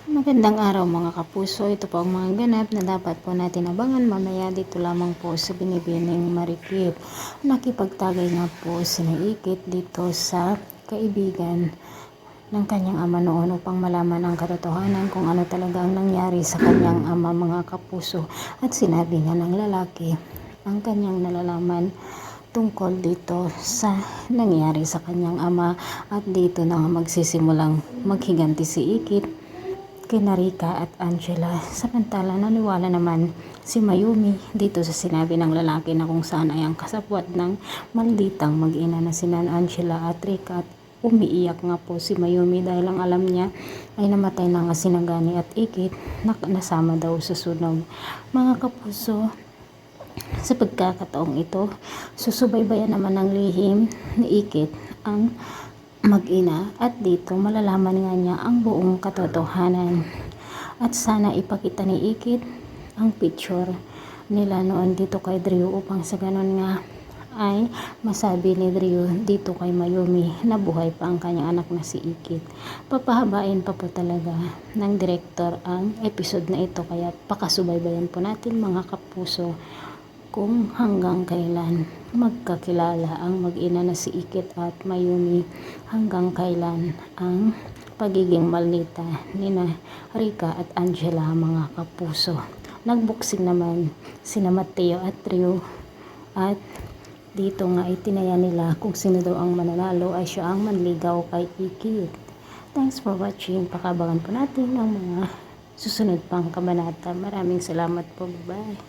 Magandang araw mga kapuso. Ito po ang mga ganap na dapat po natin abangan mamaya dito lamang po sa Binibining Marikit. Nakipagtagay nga po si Ikit dito sa kaibigan ng kanyang ama noon upang malaman ang katotohanan kung ano talaga ang nangyari sa kanyang ama mga kapuso. At sinabi nga ng lalaki ang kanyang nalalaman tungkol dito sa nangyari sa kanyang ama at dito na magsisimulang maghiganti si Ikit kina Rika at Angela. Samantala naniwala naman si Mayumi dito sa sinabi ng lalaki na kung saan ay ang kasabwat ng malditang mag-ina na sina Angela at Rika. At umiiyak nga po si Mayumi dahil ang alam niya ay namatay na nga si Nagani at Ikit na nasama daw sa sunog. Mga kapuso, sa pagkakataong ito, susubaybayan naman ng lihim ni Ikit ang mag-ina at dito malalaman nga niya ang buong katotohanan. At sana ipakita ni Ikit ang picture nila noon dito kay Drew upang sa ganun nga ay masabi ni Drew dito kay Mayumi na buhay pa ang kanyang anak na si Ikit. Papahabain pa po talaga ng direktor ang episode na ito kaya pakasubaybayan po natin mga kapuso kung hanggang kailan magkakilala ang mag-ina na si Ikit at Mayumi, hanggang kailan ang pagiging maldita ni Rika at Angela mga kapuso. Nagbuksing naman sina Mateo at Drew at dito nga itinaya nila kung sino daw ang mananalo ay siya ang manligaw kay Ikit. Thanks for watching. Pakabangan po natin ang mga susunod pang kabanata. Maraming salamat po. Bye.